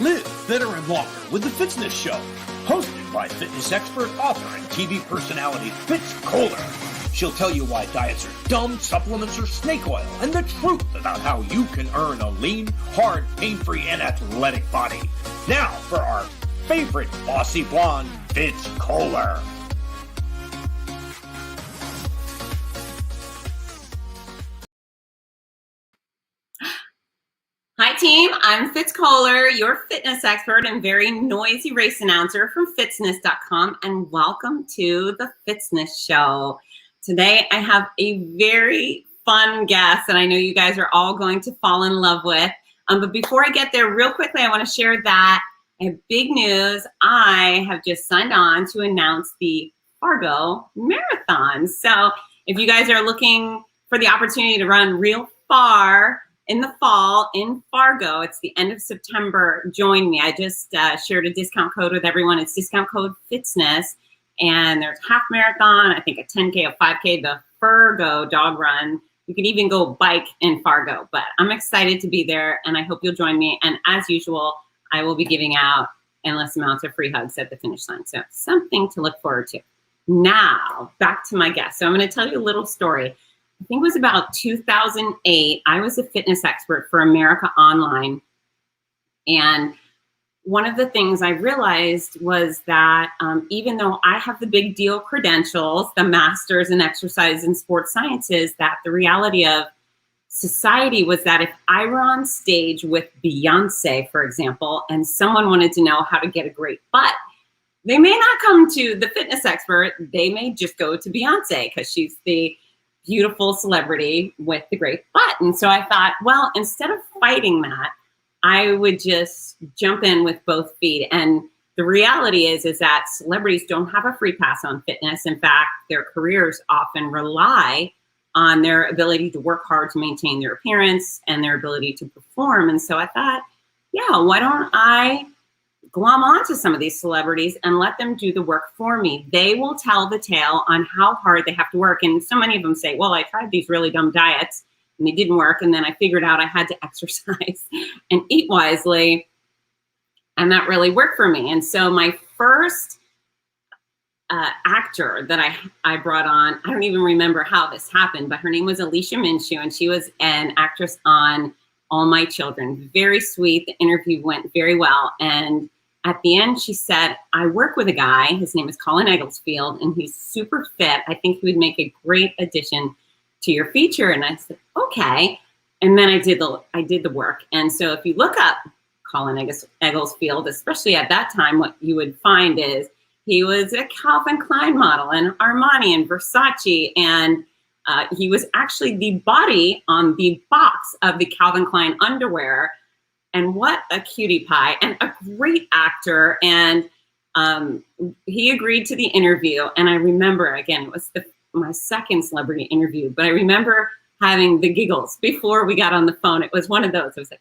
Live fitter and longer with the Fitzness Show, hosted by fitness expert, author, and TV personality Fitz Kohler. She'll tell you why diets are dumb, supplements are snake oil, and the truth about how you can earn a lean, hard, pain-free, and athletic body. Now for our favorite bossy blonde, Fitz Kohler. Hi team, I'm Fitz Kohler, your fitness expert and very noisy race announcer from Fitzness.com, and welcome to the Fitzness Show. Today I have a very fun guest that I know you guys are all going to fall in love with. But before I get there, real quickly, I want to share that I have big news. I have just signed on to announce the Fargo Marathon. So if you guys are looking for the opportunity to run real far in the fall in Fargo, it's the end of September. Join me. I just shared a discount code with everyone. It's discount code Fitzness. And there's half marathon, I think a 10K, a 5K, the Fargo dog run. You can even go bike in Fargo. But I'm excited to be there, and I hope you'll join me. And as usual, I will be giving out endless amounts of free hugs at the finish line. So something to look forward to. Now, back to my guest. So I'm going to tell you a little story. I think it was about 2008. I was a fitness expert for America Online. And one of the things I realized was that even though I have the big deal credentials, the master's in exercise and sports sciences, that the reality of society was that if I were on stage with Beyonce, for example, and someone wanted to know how to get a great butt, they may not come to the fitness expert. They may just go to Beyonce because she's the beautiful celebrity with the great butt. And so I thought, well, instead of fighting that, I would just jump in with both feet. And the reality is that celebrities don't have a free pass on fitness. In fact, their careers often rely on their ability to work hard to maintain their appearance and their ability to perform. And so I thought, yeah, why don't I glom onto some of these celebrities and let them do the work for me? They will tell the tale on how hard they have to work. And so many of them say, well, I tried these really dumb diets and they didn't work. And then I figured out I had to exercise and eat wisely. And that really worked for me. And so my first actor that I brought on, I don't even remember how this happened, but her name was Alicia Minshew, and she was an actress on All My Children. Very sweet. The interview went very well. And at the end, she said, I work with a guy. His name is Colin Egglesfield, and he's super fit. I think he would make a great addition to your feature. And I said, okay. And then I did the work. And so if you look up Colin Egglesfield, especially at that time, what you would find is he was a Calvin Klein model and Armani and Versace. And he was actually the body on the box of the Calvin Klein underwear. And what a cutie pie and a great actor. And he agreed to the interview. And I remember, again, it was my second celebrity interview, but I remember having the giggles before we got on the phone. It was one of those. I was like,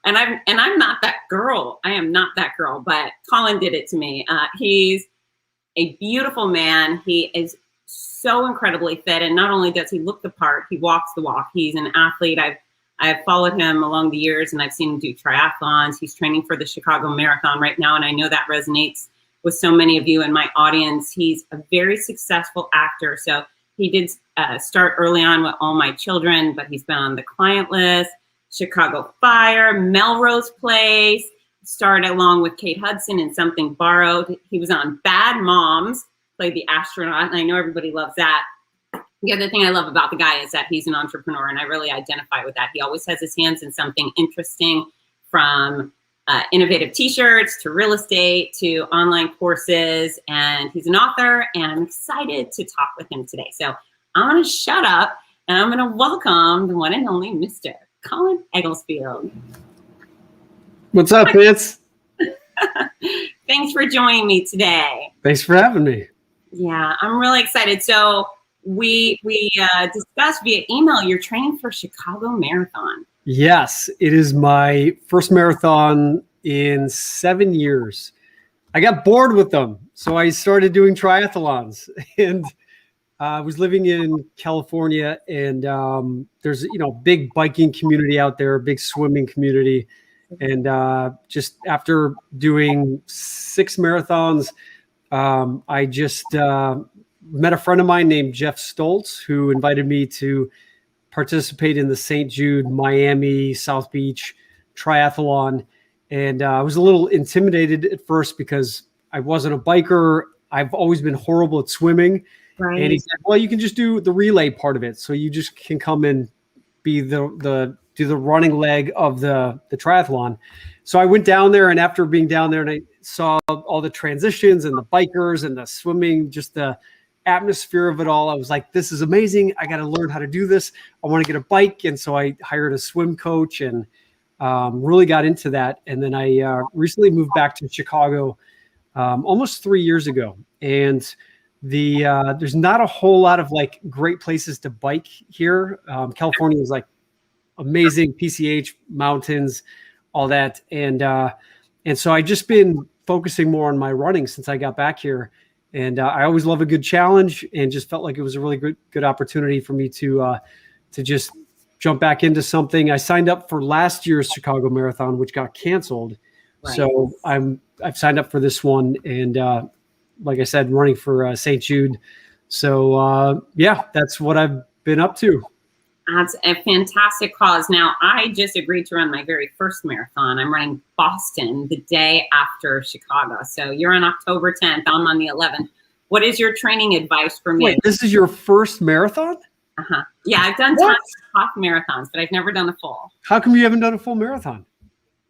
and I'm not that girl. I am not that girl, but Colin did it to me. He's a beautiful man. He is so incredibly fit. And not only does he look the part, he walks the walk. He's an athlete. I've followed him along the years, and I've seen him do triathlons. He's training for the Chicago Marathon right now. And I know that resonates with so many of you in my audience. He's a very successful actor. So he did start early on with All My Children, but he's been on The Client List, Chicago Fire, Melrose Place, starred along with Kate Hudson in Something Borrowed. He was on Bad Moms, played the astronaut, and I know everybody loves that. The other thing I love about the guy is that he's an entrepreneur, and I really identify with that. He always has his hands in something interesting, from innovative t-shirts to real estate to online courses, and he's an author, and I'm excited to talk with him today. So I'm going to shut up, and I'm going to welcome the one and only Mr. Colin Egglesfield. What's up, Fitz? Thanks for joining me today. Thanks for having me. Yeah, I'm really excited. So we discussed via email you're training for Chicago Marathon. Yes, it is my first marathon in 7 years. I got bored with them, so I started doing triathlons. And I was living in California, and there's big biking community out there, a big swimming community. And just after doing 6 marathons, I just met a friend of mine named Jeff Stoltz, who invited me to participate in the St. Jude, Miami, South Beach triathlon. And I was a little intimidated at first because I wasn't a biker. I've always been horrible at swimming. Right. And he said, well, you can just do the relay part of it. So you just can come and be do the running leg of the triathlon. So I went down there, and after being down there and I saw all the transitions and the bikers and the swimming, just the atmosphere of it all, I was like, this is amazing. I got to learn how to do this. I want to get a bike. And so I hired a swim coach and really got into that. And then I recently moved back to Chicago almost 3 years ago. And there's not a whole lot of like great places to bike here. California is like amazing, PCH, mountains, all that. And so I just been focusing more on my running since I got back here. And I always love a good challenge, and just felt like it was a really good opportunity for me to just jump back into something. I signed up for last year's Chicago Marathon, which got canceled. Right. So I've signed up for this one, and like I said, running for St. Jude. So yeah, that's what I've been up to. That's a fantastic cause. Now, I just agreed to run my very first marathon. I'm running Boston the day after Chicago. So you're on October 10th. I'm on the 11th. What is your training advice for me? Wait, this is your first marathon? Uh-huh. Yeah, I've done tons of half marathons, but I've never done a full. How come you haven't done a full marathon?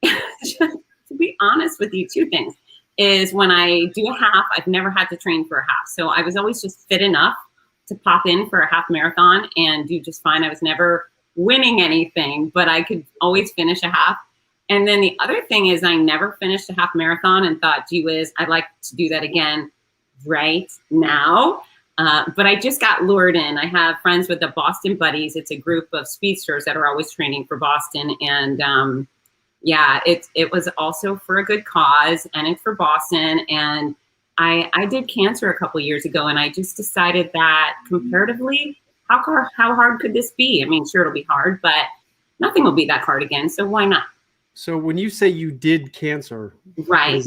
To be honest with you, 2 things. Is when I do a half, I've never had to train for a half. So I was always just fit enough to pop in for a half marathon and do just fine. I was never winning anything, but I could always finish a half. And then the other thing is I never finished a half marathon and thought, gee whiz, I'd like to do that again right now. But I just got lured in. I have friends with the Boston Buddies. It's a group of speedsters that are always training for Boston. And yeah, it was also for a good cause, and it's for Boston. And I did cancer a couple years ago, and I just decided that comparatively, how hard could this be? I mean, sure, it'll be hard, but nothing will be that hard again. So why not? So when you say you did cancer, right?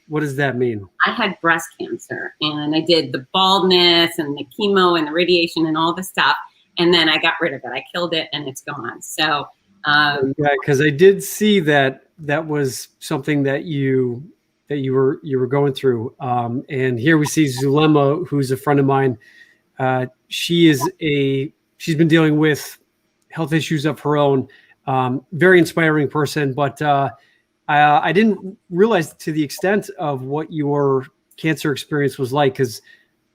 What does that mean? I had breast cancer, and I did the baldness and the chemo and the radiation and all the stuff. And then I got rid of it. I killed it, and it's gone. So yeah, because I did see that was something that you were going through. And here we see Zulema, who's a friend of mine. She's been dealing with health issues of her own. Very inspiring person, but I didn't realize to the extent of what your cancer experience was like, because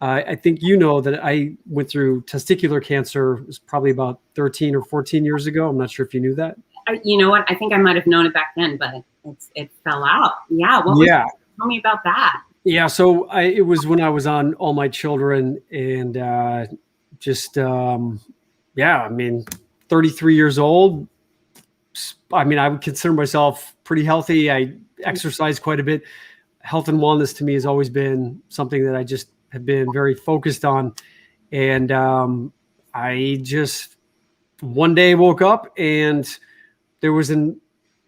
I think you know that I went through testicular cancer. It was probably about 13 or 14 years ago. I'm not sure if you knew that. You know what? I think I might have known it back then, but it fell out. Yeah. Tell me about that. Yeah. So it was when I was on All My Children, and yeah, I mean, 33 years old. I mean, I would consider myself pretty healthy. I exercise quite a bit. Health and wellness to me has always been something that I just have been very focused on. And I just one day woke up and there was a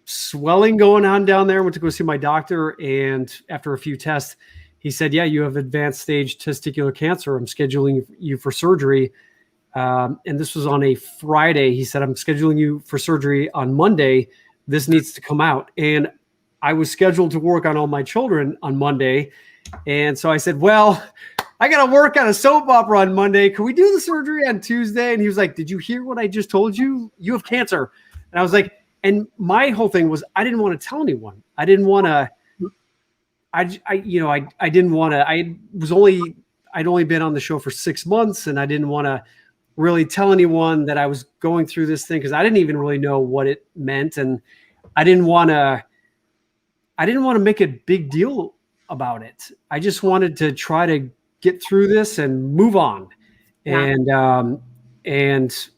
swelling going on down there. I went to go see my doctor, and after a few tests, he said, yeah, you have advanced stage testicular cancer. I'm scheduling you for surgery. And this was on a Friday. He said, I'm scheduling you for surgery on Monday. This needs to come out. And I was scheduled to work on All My Children on Monday. And so I said, well, I got to work on a soap opera on Monday. Can we do the surgery on Tuesday? And he was like, did you hear what I just told you? You have cancer. And I was like, and my whole thing was, I didn't want to tell anyone. I didn't want to, I didn't want to, I'd only been on the show for 6 months, and I didn't want to really tell anyone that I was going through this thing, because I didn't even really know what it meant. And I didn't want to make a big deal about it. I just wanted to try to get through this and move on. Yeah. And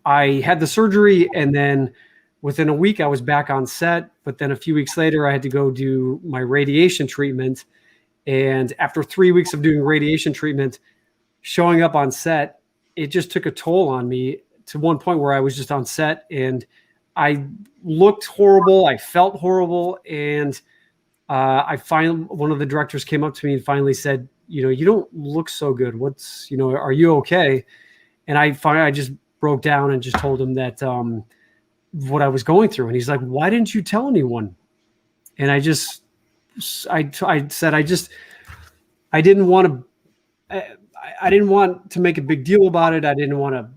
I had the surgery, and then within a week I was back on set, but then a few weeks later I had to go do my radiation treatment. And after 3 weeks of doing radiation treatment, showing up on set, it just took a toll on me, to one point where I was just on set and I looked horrible. I felt horrible. And one of the directors came up to me and finally said, you don't look so good. Are you okay? And I just broke down and just told him that what I was going through. And he's like, why didn't you tell anyone? And I said, I didn't want to make a big deal about it. I didn't want to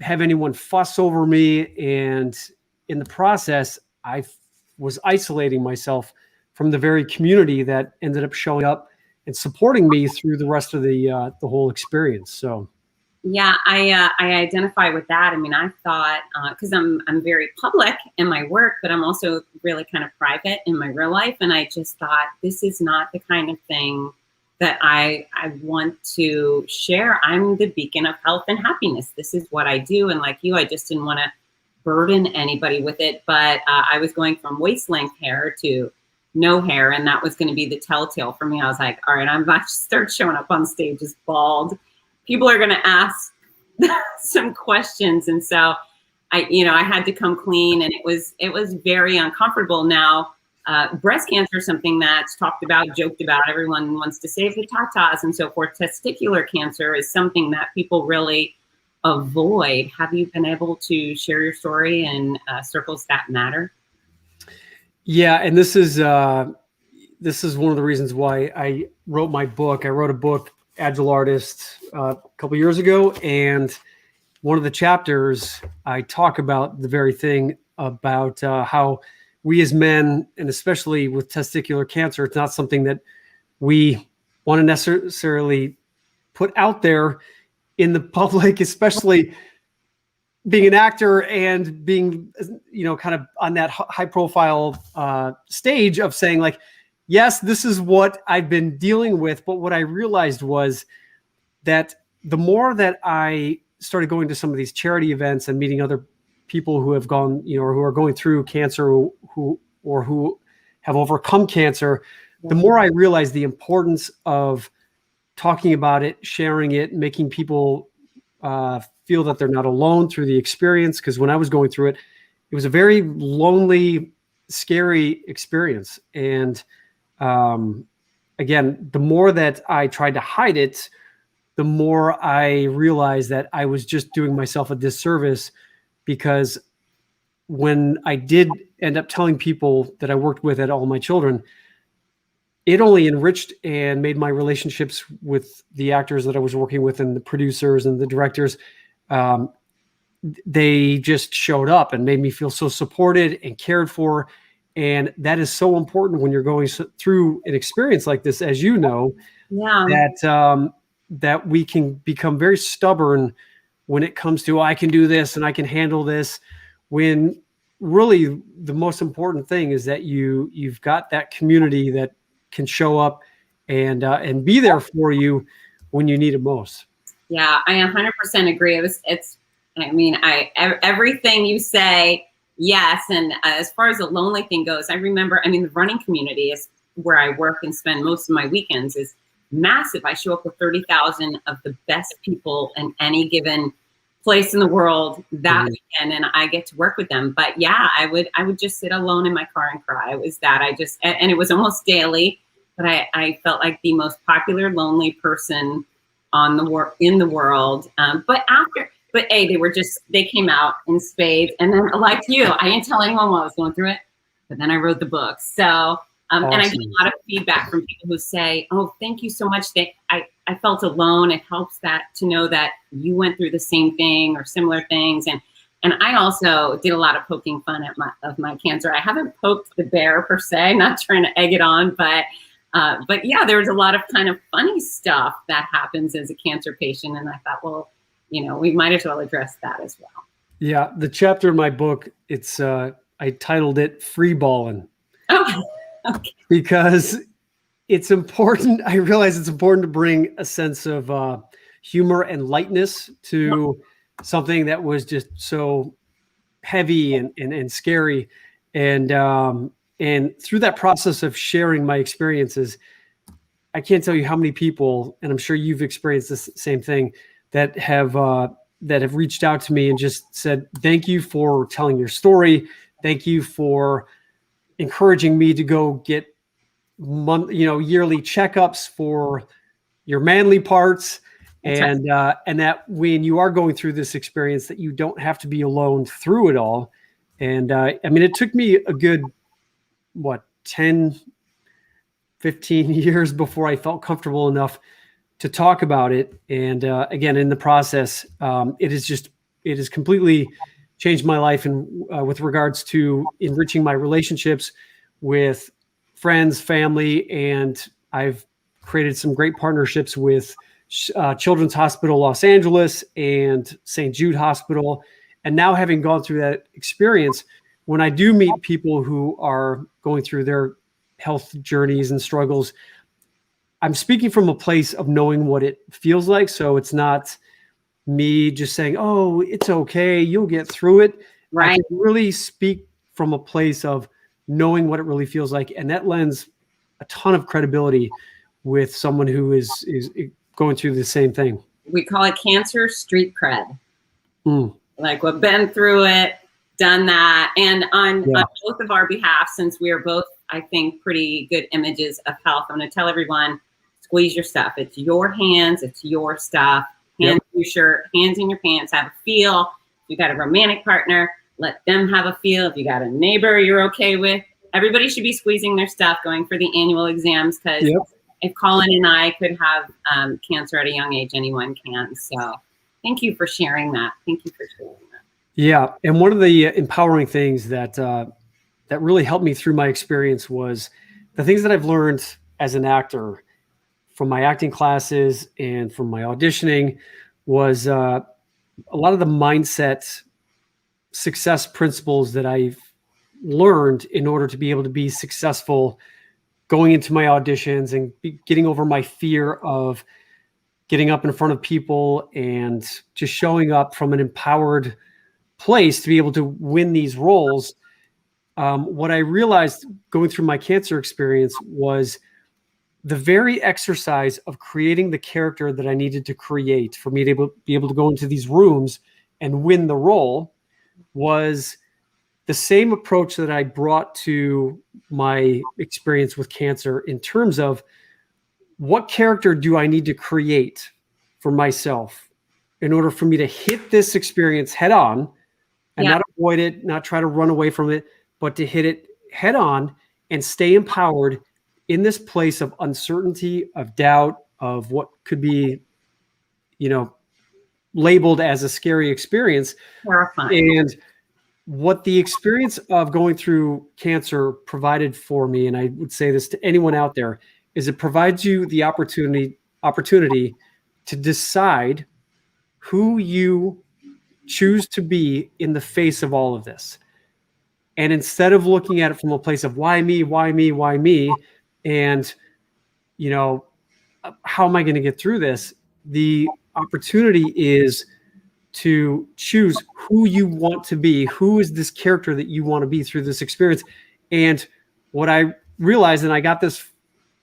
have anyone fuss over me. And in the process, I was isolating myself from the very community that ended up showing up and supporting me through the rest of the whole experience. So. Yeah, I identify with that. I mean, I thought, because I'm very public in my work, but I'm also really kind of private in my real life. And I just thought, this is not the kind of thing that I want to share. I'm the beacon of health and happiness. This is what I do. And like you, I just didn't want to burden anybody with it. But I was going from waist length hair to no hair. And that was going to be the telltale for me. I was like, all right, I'm about to start showing up on stage as bald. People are going to ask some questions. And so I had to come clean, and it was very uncomfortable. Now, breast cancer is something that's talked about, joked about. Everyone wants to save the tatas and so forth. Testicular cancer is something that people really avoid. Have you been able to share your story in circles that matter? Yeah. And this is one of the reasons why I wrote my book. I wrote a book, Agile Artist, a couple years ago. And one of the chapters, I talk about the very thing about how we as men, and especially with testicular cancer, it's not something that we want to necessarily put out there in the public, especially being an actor and being, kind of on that high profile stage of saying like, yes, this is what I've been dealing with. But what I realized was that the more that I started going to some of these charity events and meeting other people who have gone, or who are going through cancer, who have overcome cancer, the more I realized the importance of talking about it, sharing it, making people feel that they're not alone through the experience. Because when I was going through it, it was a very lonely, scary experience. And again, the more that I tried to hide it, the more I realized that I was just doing myself a disservice, because when I did end up telling people that I worked with at All My Children, it only enriched and made my relationships with the actors that I was working with and the producers and the directors. They just showed up and made me feel so supported and cared for. And that is so important when you're going through an experience like this, as you know, that we can become very stubborn when it comes to, I can do this and I can handle this, when really the most important thing is that you've got that community that can show up and be there for you when you need it most. Yeah, I 100% agree. Everything you say, yes. And as far as the lonely thing goes, I remember, the running community is where I work and spend most of my weekends is massive. I show up with 30,000 of the best people in any given place in the world that weekend, and I get to work with them. But yeah, I would just sit alone in my car and cry. It was that and it was almost daily, but I felt like the most popular lonely person in the world. But they came out in spades. And then like you, I didn't tell anyone while I was going through it, but then I wrote the book. So, awesome. And I get a lot of feedback from people who say, oh, thank you so much. I felt alone. It helps to know that you went through the same thing or similar things. And I also did a lot of poking fun of my cancer. I haven't poked the bear per se, not trying to egg it on, but yeah, there was a lot of kind of funny stuff that happens as a cancer patient. And I thought, well, we might as well address that as well. Yeah. The chapter in my book, I titled it Free Ballin'. Oh, okay. Because it's important. I realize it's important to bring a sense of humor and lightness to something that was just so heavy and scary. And through that process of sharing my experiences, I can't tell you how many people, and I'm sure you've experienced this same thing, that have that have reached out to me and just said, thank you for telling your story. Thank you for encouraging me to go get yearly checkups for your manly parts. And that when you are going through this experience, that you don't have to be alone through it all. And it took me a good, 10, 15 years before I felt comfortable enough to talk about it. And again, in the process, it has completely changed my life and with regards to enriching my relationships with friends, family, and I've created some great partnerships with Children's Hospital Los Angeles and St. Jude Hospital. And now, having gone through that experience, when I do meet people who are going through their health journeys and struggles, I'm speaking from a place of knowing what it feels like. So it's not me just saying, oh, it's okay, you'll get through it. Right. I can really speak from a place of knowing what it really feels like. And that lends a ton of credibility with someone who is going through the same thing. We call it cancer street cred. Mm. Like, we've been through it, done that. And on both of our behalf, since we are both, I think, pretty good images of health, I'm going to tell everyone, squeeze your stuff. It's your hands. It's your stuff. Hands in your shirt, hands in your pants, have a feel. If you got a romantic partner, let them have a feel. If you got a neighbor you're okay with, everybody should be squeezing their stuff, going for the annual exams, because if Colin and I could have cancer at a young age, anyone can. So thank you for sharing that. Thank you for sharing that. Yeah. And one of the empowering things that really helped me through my experience was the things that I've learned as an actor from my acting classes and from my auditioning was a lot of the mindset success principles that I've learned in order to be able to be successful going into my auditions and getting over my fear of getting up in front of people and just showing up from an empowered place to be able to win these roles. What I realized going through my cancer experience was the very exercise of creating the character that I needed to create for me to be able to go into these rooms and win the role was the same approach that I brought to my experience with cancer in terms of what character do I need to create for myself in order for me to hit this experience head on and not avoid it, not try to run away from it, but to hit it head on and stay empowered in this place of uncertainty, of doubt, of what could be, labeled as a scary experience. Terrifying. And what the experience of going through cancer provided for me, and I would say this to anyone out there, is it provides you the opportunity to decide who you choose to be in the face of all of this. And instead of looking at it from a place of why me, and, how am I going to get through this? The opportunity is to choose who you want to be. Who is this character that you want to be through this experience? And what I realized, and I got this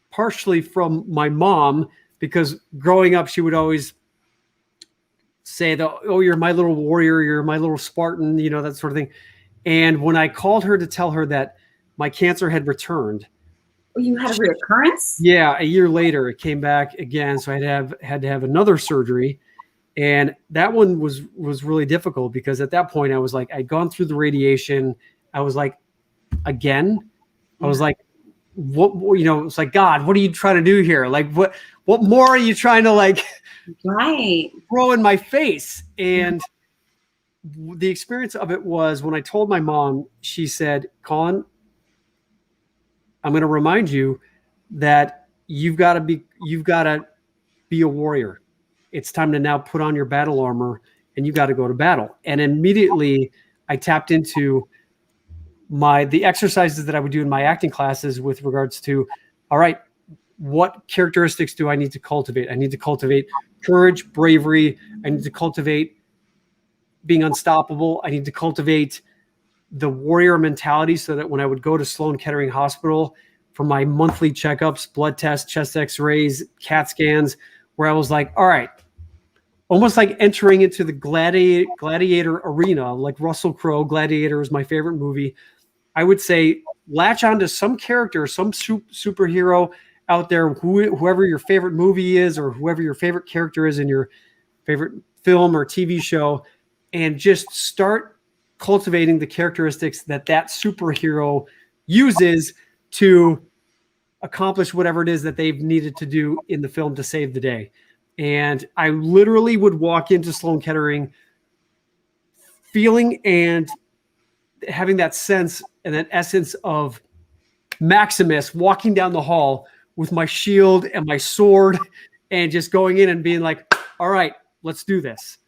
partially from my mom, because growing up, she would always say, oh, you're my little warrior, you're my little Spartan, that sort of thing. And when I called her to tell her that my cancer had returned. You had a reoccurrence? Yeah, a year later, it came back again. So I had to have another surgery. And that one was really difficult because at that point I was like, I'd gone through the radiation. I was like, again? I was like, what, it's like, God, what are you trying to do here? Like, what more are you trying to throw in my face? And the experience of it was when I told my mom, she said, Colin, I'm going to remind you that you've got to be a warrior. It's time to now put on your battle armor and you got to go to battle. And immediately I tapped into the exercises that I would do in my acting classes with regards to, all right, what characteristics do I need to cultivate? I need to cultivate courage, bravery. I need to cultivate being unstoppable. I need to cultivate the warrior mentality so that when I would go to Sloan Kettering Hospital for my monthly checkups, blood tests, chest x-rays, CAT scans, where I was like, all right, almost like entering into the gladiator arena, like Russell Crowe. Gladiator is my favorite movie. I would say latch onto some character, some superhero out there, whoever your favorite movie is, or whoever your favorite character is in your favorite film or TV show, and just start cultivating the characteristics that superhero uses to accomplish whatever it is that they've needed to do in the film to save the day. And I literally would walk into Sloan Kettering feeling and having that sense and that essence of Maximus walking down the hall with my shield and my sword and just going in and being like, all right, let's do this.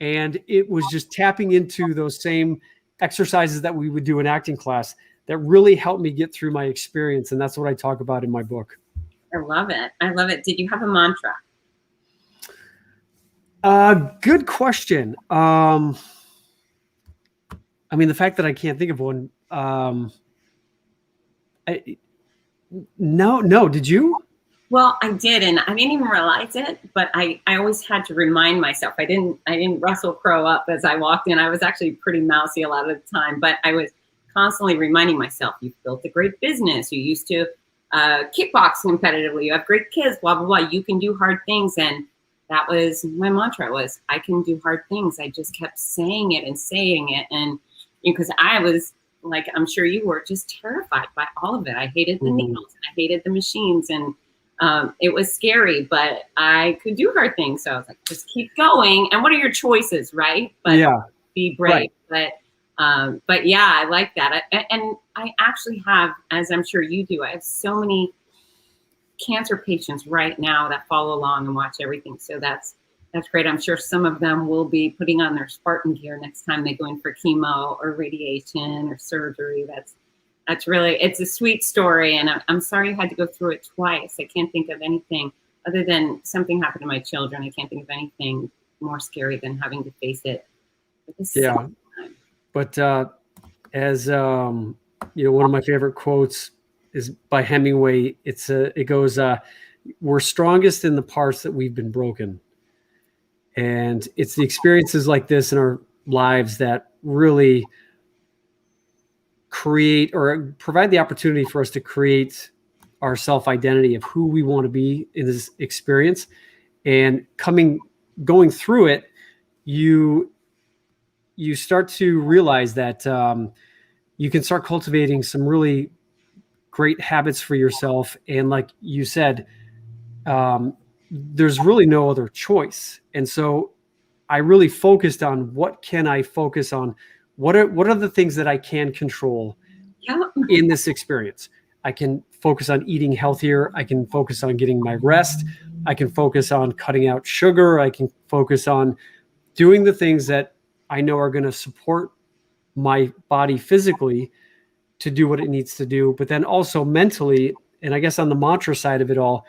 And it was just tapping into those same exercises that we would do in acting class that really helped me get through my experience. And that's what I talk about in my book. I love it. I love it. Did you have a mantra? Good question. I mean, the fact that I can't think of one. No. Did you? Well, I did, and I didn't even realize it, but I always had to remind myself. I didn't Russell Crowe up as I walked in. I was actually pretty mousy a lot of the time, but I was constantly reminding myself, you've built a great business. You used to kickbox competitively. You have great kids, blah, blah, blah. You can do hard things. And that was my mantra, was I can do hard things. I just kept saying it. And because I was, like, I'm sure you were, just terrified by all of it. I hated the needles, and I hated the machines, and it was scary, but I could do hard things. So I was like, just keep going. And what are your choices, right? But yeah, be brave. Right. But yeah, I like that. And I actually have, as I'm sure you do, I have so many cancer patients right now that follow along and watch everything. So that's great. I'm sure some of them will be putting on their Spartan gear next time they go in for chemo or radiation or surgery. That's really, it's a sweet story. And I'm sorry you had to go through it twice. I can't think of anything other than something happened to my children. I can't think of anything more scary than having to face it. Yeah. But as one of my favorite quotes is by Hemingway. It goes, "We're strongest in the parts that we've been broken." And it's the experiences like this in our lives that really create or provide the opportunity for us to create our self-identity of who we want to be in this experience. And going through it, you start to realize that you can start cultivating some really great habits for yourself. And like you said, there's really no other choice. And so I really focused on what can I focus on? What are the things that I can control in this experience? I can focus on eating healthier. I can focus on getting my rest. I can focus on cutting out sugar. I can focus on doing the things that I know are going to support my body physically to do what it needs to do, but then also mentally. And I guess on the mantra side of it all,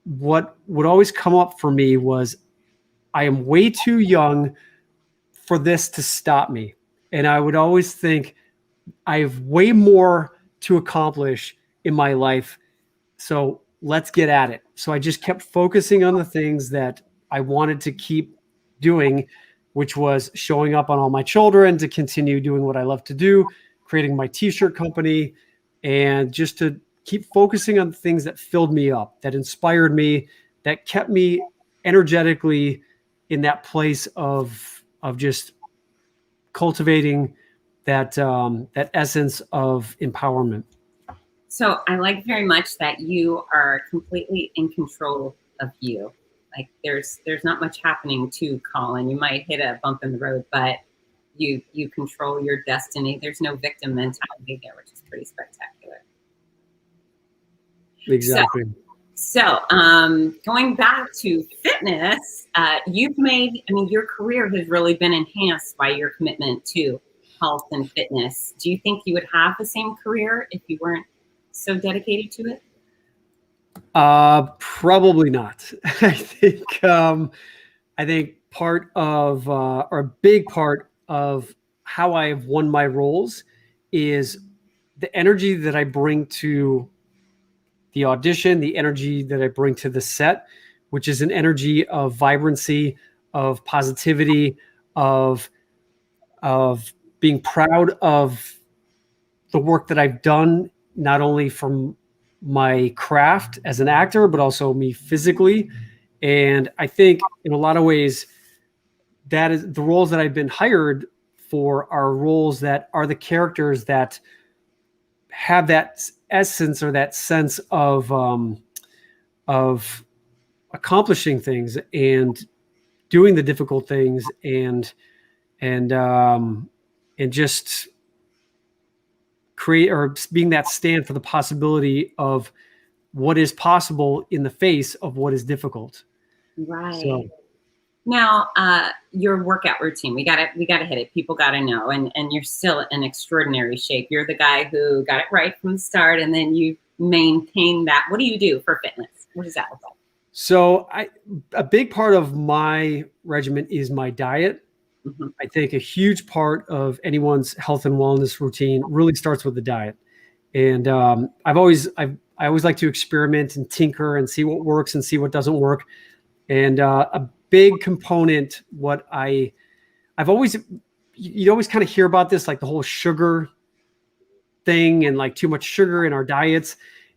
what would always come up for me was, I am way too young for this to stop me. And I would always think, I have way more to accomplish in my life. So let's get at it. So I just kept focusing on the things that I wanted to keep doing, which was showing up on all my children, to continue doing what I love to do, creating my t-shirt company, and just to keep focusing on things that filled me up, that inspired me, that kept me energetically in that place of just cultivating that essence of empowerment. So I like very much that you are completely in control of you. Like there's not much happening to Colin. You might hit a bump in the road, but you control your destiny. There's no victim mentality there, which is pretty spectacular. Exactly. So going back to fitness, your career has really been enhanced by your commitment to health and fitness. Do you think you would have the same career if you weren't so dedicated to it? Probably not. I think part of, or a big part of how I have won my roles is the energy that I bring to the audition, the energy that I bring to the set, which is an energy of vibrancy, of positivity, of being proud of the work that I've done, not only from my craft as an actor, but also me physically. And I think in a lot of ways, that is the roles that I've been hired for are roles that are the characters that have that essence or that sense of accomplishing things and doing the difficult things and just create or being that stand for the possibility of what is possible in the face of what is difficult. Right. So, now, your workout routine, we gotta hit it. People gotta know, and you're still in extraordinary shape. You're the guy who got it right from the start, and then you maintain that. What do you do for fitness? What does that look like? So a big part of my regimen is my diet. Mm-hmm. I think a huge part of anyone's health and wellness routine really starts with the diet. And I always like to experiment and tinker and see what works and see what doesn't work. And a big component, I've always, you always kind of hear about this, like the whole sugar thing and like too much sugar in our diets.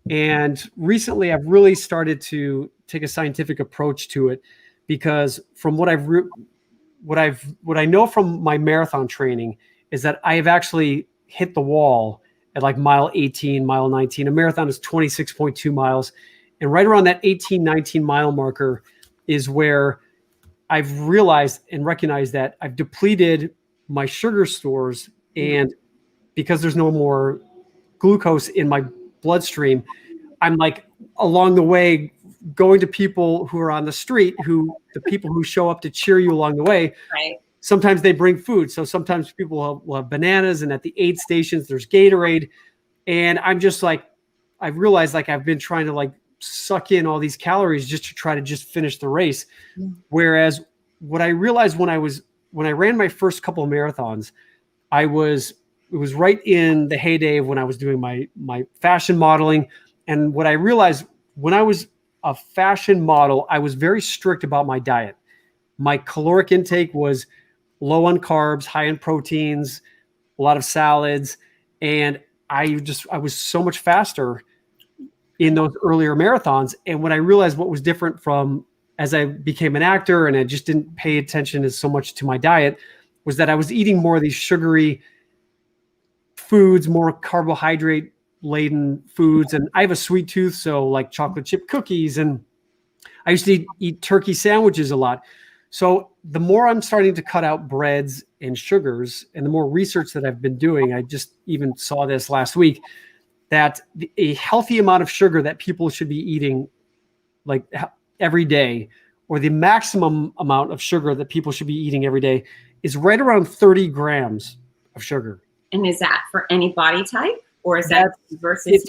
And recently I've really started to take a scientific approach to it, because from what I know from my marathon training is that I have actually hit the wall at like mile 18, mile 19. A marathon is 26.2 miles. And right around that 18, 19 mile marker is where I've realized and recognized that I've depleted my sugar stores. And because there's no more glucose in my bloodstream, I'm like along the way going to people who are on the street, the people who show up to cheer you along the way. Right. Sometimes they bring food. So sometimes people will have bananas, and at the aid stations, there's Gatorade. And I'm just like, I've realized like I've been trying to like suck in all these calories just to try to just finish the race. Whereas what I realized when I ran my first couple of marathons, it was right in the heyday of when I was doing my fashion modeling. And what I realized when I was a fashion model, I was very strict about my diet. My caloric intake was low on carbs, high in proteins, a lot of salads. And I was so much faster in those earlier marathons. And when I realized what was different from as I became an actor and I just didn't pay attention as so much to my diet, was that I was eating more of these sugary foods, more carbohydrate laden foods. And I have a sweet tooth, so like chocolate chip cookies, and I used to eat turkey sandwiches a lot. So the more I'm starting to cut out breads and sugars, and the more research that I've been doing, I just even saw this last week, that a healthy amount of sugar that people should be eating like every day, or the maximum amount of sugar that people should be eating every day, is right around 30 grams of sugar. And is that for any body type, or is that versus?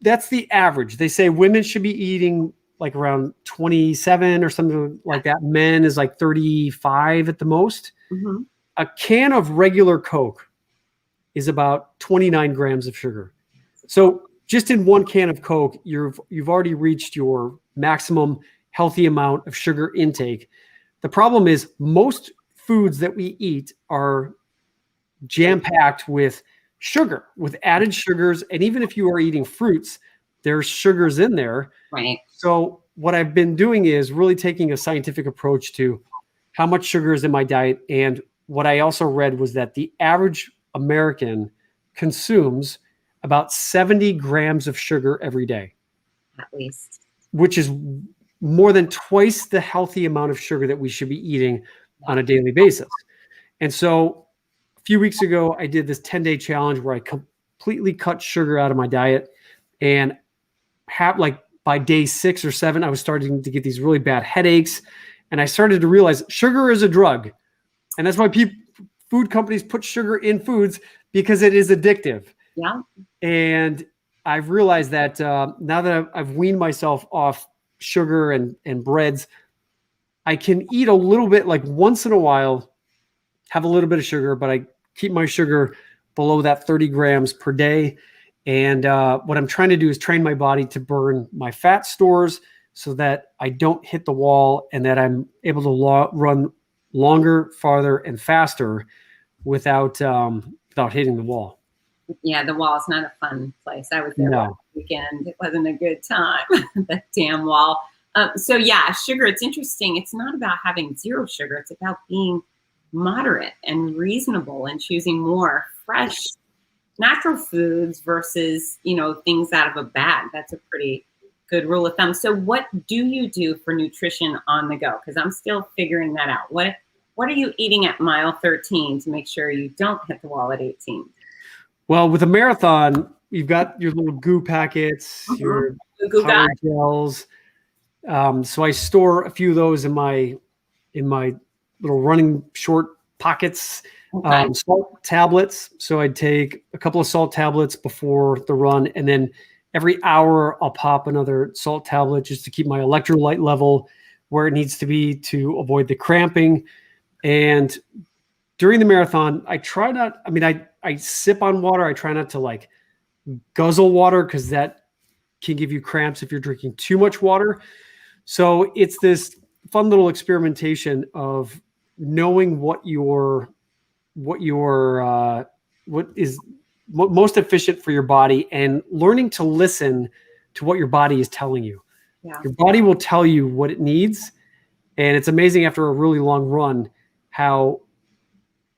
That's the average. They say women should be eating like around 27 or something like that. Men is like 35 at the most. Mm-hmm. A can of regular Coke is about 29 grams of sugar. So just in one can of Coke, you've already reached your maximum healthy amount of sugar intake. The problem is most foods that we eat are jam-packed with sugar, with added sugars. And even if you are eating fruits, there's sugars in there. Right. So what I've been doing is really taking a scientific approach to how much sugar is in my diet. And what I also read was that the average American consumes about 70 grams of sugar every day. At least. Which is more than twice the healthy amount of sugar that we should be eating on a daily basis. And so a few weeks ago, I did this 10-day challenge where I completely cut sugar out of my diet, and by day 6 or 7, I was starting to get these really bad headaches. And I started to realize sugar is a drug. And that's why food companies put sugar in foods, because it is addictive. Yeah. And I've realized that now that I've weaned myself off sugar and breads, I can eat a little bit, like once in a while, have a little bit of sugar, but I keep my sugar below that 30 grams per day. And what I'm trying to do is train my body to burn my fat stores so that I don't hit the wall and that I'm able to run longer, farther, and faster without hitting the wall. Yeah, the wall is not a fun place. I was there No. last weekend. It wasn't a good time. That damn wall. So yeah, sugar, it's interesting. It's not about having zero sugar. It's about being moderate and reasonable and choosing more fresh, natural foods versus, things out of a bag. That's a pretty good rule of thumb. So what do you do for nutrition on the go? Because I'm still figuring that out. What are you eating at mile 13 to make sure you don't hit the wall at 18? Well, with a marathon, you've got your little goo packets, your powder gels. So I store a few of those in my little running short pockets. Okay. Salt tablets. So I'd take a couple of salt tablets before the run, and then every hour I'll pop another salt tablet just to keep my electrolyte level where it needs to be to avoid the cramping. And during the marathon, I try not. I mean, I sip on water. I try not to like guzzle water because that can give you cramps if you're drinking too much water. So it's this fun little experimentation of knowing what is most efficient for your body and learning to listen to what your body is telling you. Yeah. Your body will tell you what it needs. And it's amazing after a really long run how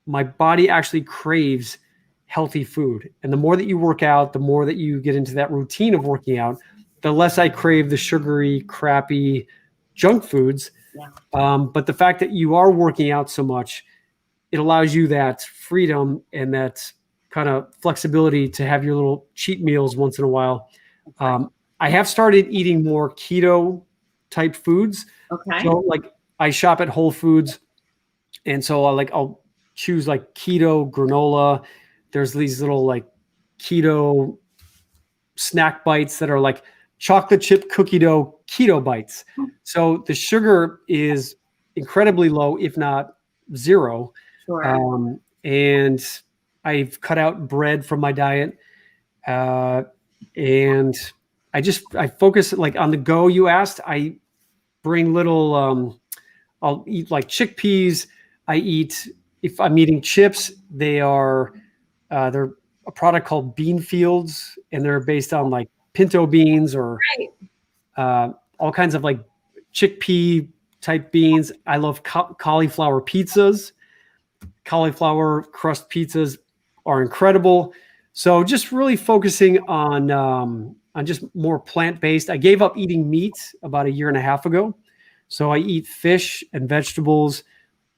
my body actually craves healthy food. And the more that you work out, the more that you get into that routine of working out, the less I crave the sugary, crappy junk foods. Yeah. But the fact that you are working out so much, it allows you that freedom and that kind of flexibility to have your little cheat meals once in a while. I have started eating more keto type foods. Okay. So like I shop at Whole Foods, and so I'll choose like keto granola. There's these little like keto snack bites that are like chocolate chip cookie dough keto bites. So the sugar is incredibly low, if not zero. Sure. And I've cut out bread from my diet. And I focus like on the go. You asked, I bring little, I'll eat like chickpeas. If I'm eating chips, they're a product called Bean Fields, and they're based on like pinto beans or all kinds of like chickpea type beans. I love cauliflower pizzas. Cauliflower crust pizzas are incredible. So just really focusing on just more plant-based. I gave up eating meat about a year and a half ago. So I eat fish and vegetables.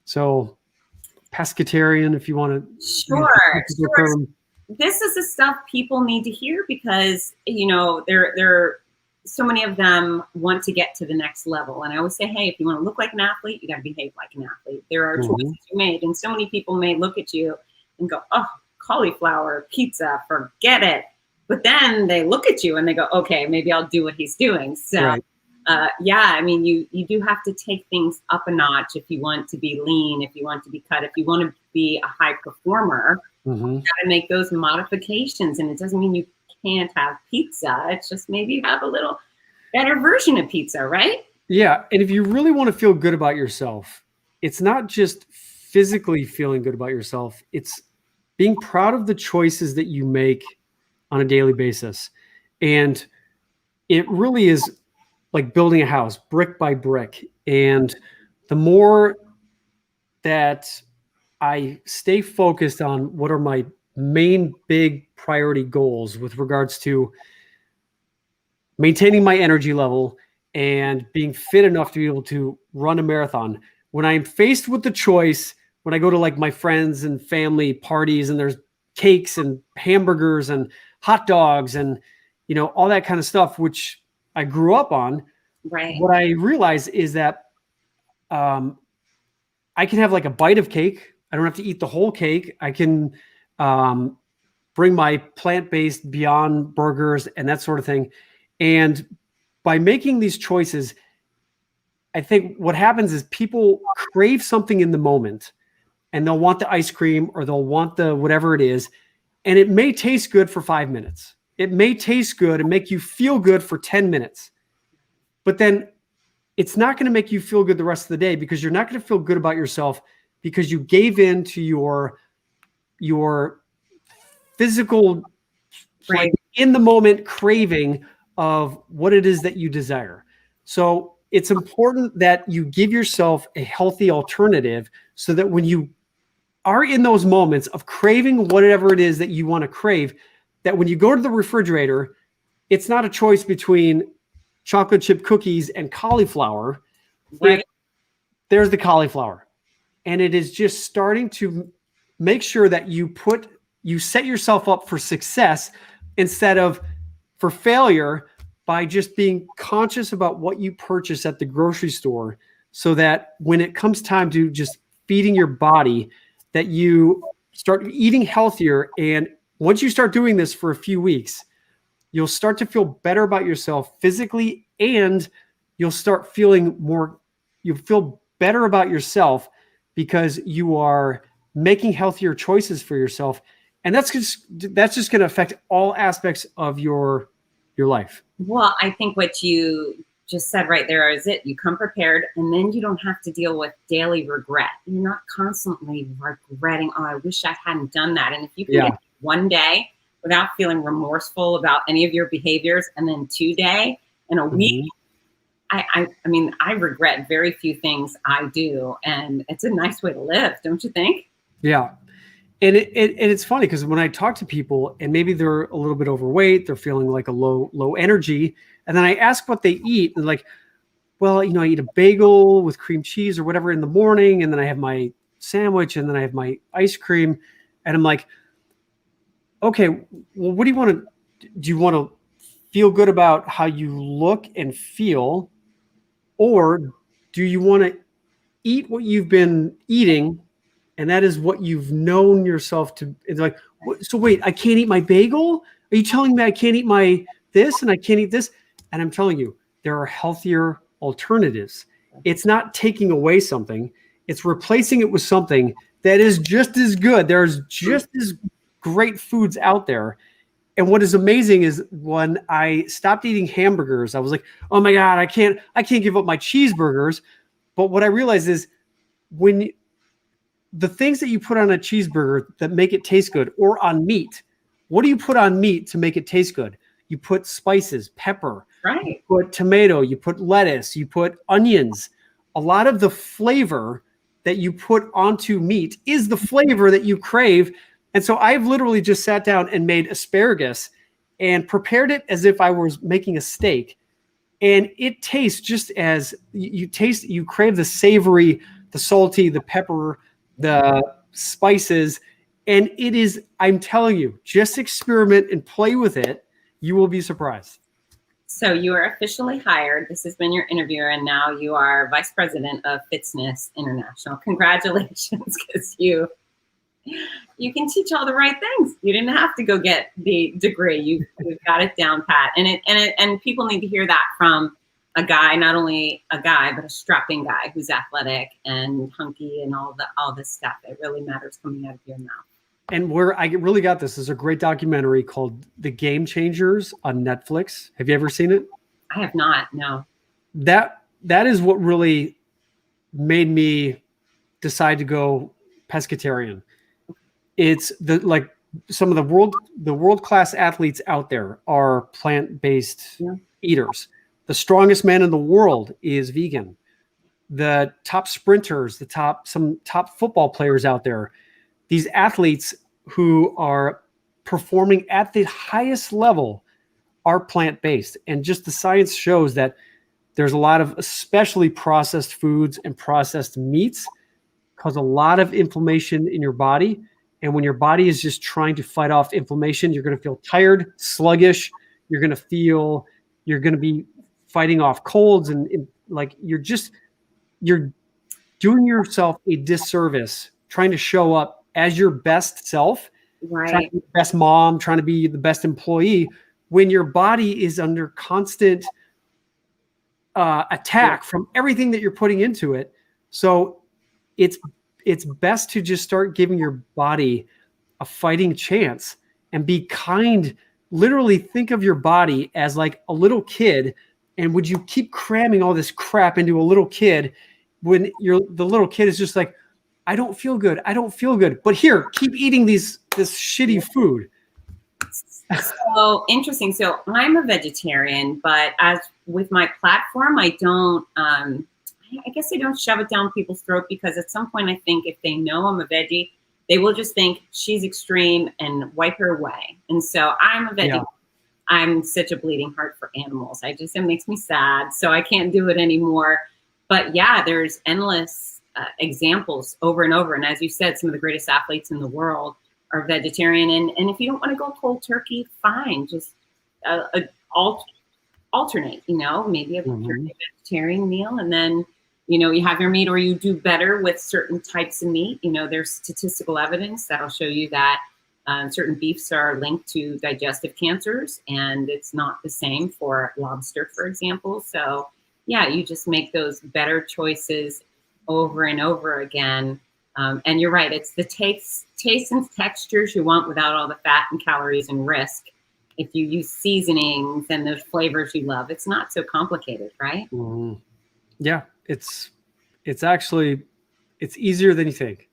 So pescatarian, if you want to. Sure. This is the stuff people need to hear because, they're so many of them want to get to the next level. And I always say, hey, if you want to look like an athlete, you got to behave like an athlete. There are choices you made. And so many people may look at you and go, oh, cauliflower, pizza, forget it. But then they look at you and they go, okay, maybe I'll do what he's doing. So, you do have to take things up a notch if you want to be lean, if you want to be cut, if you want to be a high performer. You got to make those modifications. And it doesn't mean you can't have pizza. It's just maybe you have a little better version of pizza, right? Yeah. And if you really want to feel good about yourself, it's not just physically feeling good about yourself. It's being proud of the choices that you make on a daily basis. And it really is like building a house brick by brick. And the more that I stay focused on what are my main big priority goals with regards to maintaining my energy level and being fit enough to be able to run a marathon. When I'm faced with the choice, when I go to like my friends and family parties and there's cakes and hamburgers and hot dogs and, all that kind of stuff, which I grew up on. Right. What I realize is that I can have like a bite of cake. I don't have to eat the whole cake. I can bring my plant-based Beyond burgers and that sort of thing. And by making these choices, I think what happens is people crave something in the moment and they'll want the ice cream or they'll want the whatever it is. And it may taste good for 5 minutes. It may taste good and make you feel good for 10 minutes. But then it's not going to make you feel good the rest of the day, because you're not going to feel good about yourself because you gave in to your physical, like in the moment craving of what it is that you desire. So it's important that you give yourself a healthy alternative, so that when you are in those moments of craving whatever it is that you want to crave, that when you go to the refrigerator, it's not a choice between chocolate chip cookies and cauliflower. Right. There's the cauliflower. And it is just starting to make sure that you set yourself up for success instead of for failure, by just being conscious about what you purchase at the grocery store, so that when it comes time to just feeding your body, that you start eating healthier. And once you start doing this for a few weeks, you'll start to feel better about yourself physically, and you'll feel better about yourself because you are making healthier choices for yourself. And that's just going to affect all aspects of your life. Well, I think what you just said right there is it. You come prepared, and then you don't have to deal with daily regret. You're not constantly regretting, oh, I wish I hadn't done that. And if you can get one day without feeling remorseful about any of your behaviors, and then 2 days in a week, I mean, I regret very few things I do, and it's a nice way to live, don't you think? Yeah. And it's funny because when I talk to people and maybe they're a little bit overweight, they're feeling like a low energy, and then I ask what they eat, and like, well, I eat a bagel with cream cheese or whatever in the morning, and then I have my sandwich, and then I have my ice cream, and I'm like, okay, well, what do you want to? Do you want to feel good about how you look and feel, or do you want to eat what you've been eating? And that is what you've known yourself to. It's like, so wait, I can't eat my bagel? Are you telling me I can't eat my this and I can't eat this? And I'm telling you, there are healthier alternatives. It's not taking away something. It's replacing it with something that is just as good. There's just as great foods out there. And what is amazing is when I stopped eating hamburgers, I was like, oh my God, I can't give up my cheeseburgers. But what I realized is when the things that you put on a cheeseburger that make it taste good, or on meat, what do you put on meat to make it taste good? You put spices, pepper, right? You put tomato, you put lettuce, you put onions. A lot of the flavor that you put onto meat is the flavor that you crave. And so I've literally just sat down and made asparagus and prepared it as if I was making a steak. And it tastes just as you crave the savory, the salty, the pepper, the spices. And it is, I'm telling you, just experiment and play with it. You will be surprised. So you are officially hired. This has been your interviewer, and now you are vice president of Fitzness International. Congratulations, because you can teach all the right things. You didn't have to go get the degree. You've got it down pat, and people need to hear that from a guy, not only a guy, but a strapping guy who's athletic and hunky and all this stuff. It really matters coming out of your mouth. And where I really got this is a great documentary called The Game Changers on Netflix. Have you ever seen it? I have not, no. That is what really made me decide to go pescatarian. It's some of the world-class athletes out there are plant-based eaters. The strongest man in the world is vegan. The top sprinters, some top football players out there, these athletes who are performing at the highest level are plant-based. And just the science shows that there's a lot of especially processed foods and processed meats cause a lot of inflammation in your body. And when your body is just trying to fight off inflammation, you're going to feel tired, sluggish. You're going to be fighting off colds, and like you're doing yourself a disservice trying to show up as your best self, right? Trying to be the best mom, trying to be the best employee, when your body is under constant attack from everything that you're putting into it. So it's best to just start giving your body a fighting chance and be kind. Literally think of your body as like a little kid, And would you keep cramming all this crap into a little kid when the little kid is just like, I don't feel good. I don't feel good. But here, keep eating this shitty food. So interesting. So I'm a vegetarian, but as with my platform, I don't, I guess I don't shove it down people's throat, because at some point I think if they know I'm a veggie, they will just think she's extreme and wipe her away. And so I'm a veggie. Yeah. I'm such a bleeding heart for animals. It makes me sad. So I can't do it anymore. But yeah, there's endless examples over and over. And as you said, some of the greatest athletes in the world are vegetarian. And if you don't want to go cold turkey, fine. Just alternate, maybe a turkey vegetarian meal. And then, you have your meat, or you do better with certain types of meat. There's statistical evidence that'll show you that certain beefs are linked to digestive cancers, and it's not the same for lobster, for example. So yeah, you just make those better choices over and over again. And you're right, it's the taste and textures you want without all the fat and calories and risk. If you use seasonings and those flavors you love, it's not so complicated, right? Mm-hmm. Yeah, it's easier than you think.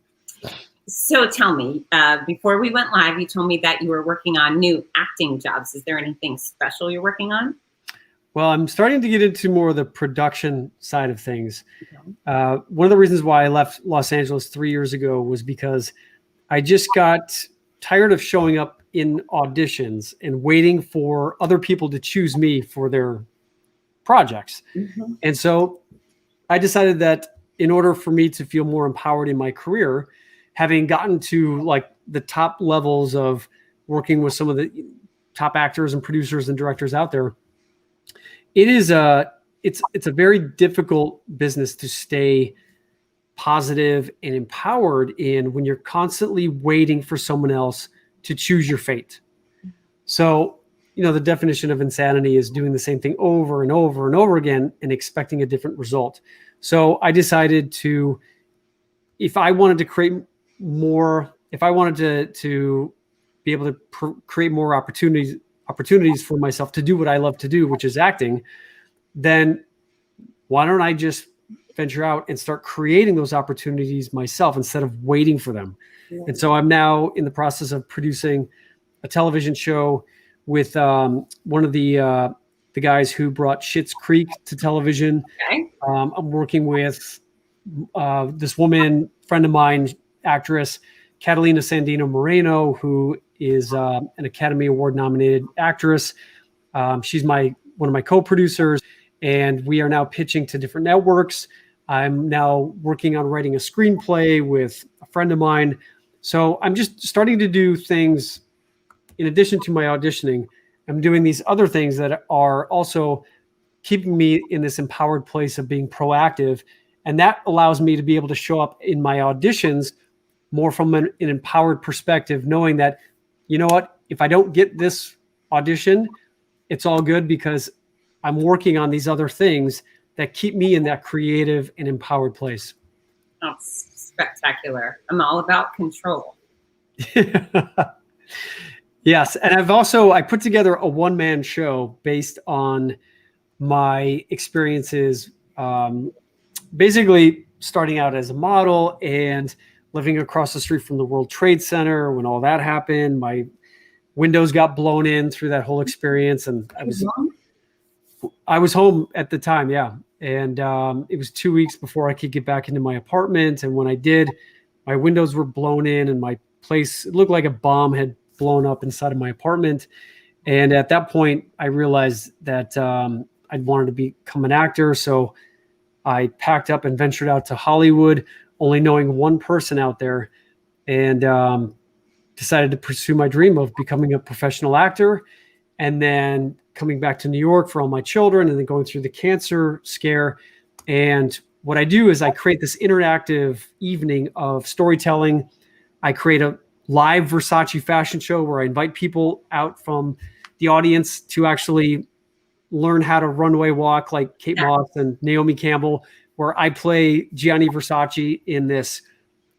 So tell me, before we went live, you told me that you were working on new acting jobs. Is there anything special you're working on? Well, I'm starting to get into more of the production side of things. Okay. One of the reasons why I left Los Angeles 3 years ago was because I just got tired of showing up in auditions and waiting for other people to choose me for their projects. Mm-hmm. And so I decided that in order for me to feel more empowered in my career, having gotten to like the top levels of working with some of the top actors and producers and directors out there, it's a very difficult business to stay positive and empowered in when you're constantly waiting for someone else to choose your fate. So, the definition of insanity is doing the same thing over and over and over again and expecting a different result. So I decided to, if I wanted to create more, if I wanted to be able to create more opportunities for myself to do what I love to do, which is acting, then why don't I just venture out and start creating those opportunities myself instead of waiting for them? Yeah. And so I'm now in the process of producing a television show with one of the guys who brought Schitt's Creek to television. Okay. I'm working with this woman, friend of mine, actress, Catalina Sandino Moreno, who is an Academy Award nominated actress. She's one of my co-producers, and we are now pitching to different networks. I'm now working on writing a screenplay with a friend of mine. So I'm just starting to do things in addition to my auditioning. I'm doing these other things that are also keeping me in this empowered place of being proactive. And that allows me to be able to show up in my auditions more from an empowered perspective, knowing that, you know what, if I don't get this audition, it's all good because I'm working on these other things that keep me in that creative and empowered place. That's spectacular. I'm all about control. Yes. And I put together a one-man show based on my experiences, basically starting out as a model and living across the street from the World Trade Center. When all that happened, my windows got blown in through that whole experience. And I was home at the time. Yeah. And it was 2 weeks before I could get back into my apartment. And when I did, my windows were blown in and my place, it looked like a bomb had blown up inside of my apartment. And at that point, I realized that I'd wanted to become an actor. So I packed up and ventured out to Hollywood, only knowing one person out there, and decided to pursue my dream of becoming a professional actor, and then coming back to New York for all my children, and then going through the cancer scare. And what I do is I create this interactive evening of storytelling. I create a live Versace fashion show where I invite people out from the audience to actually learn how to runway walk like Kate Moss and Naomi Campbell, where I play Gianni Versace in this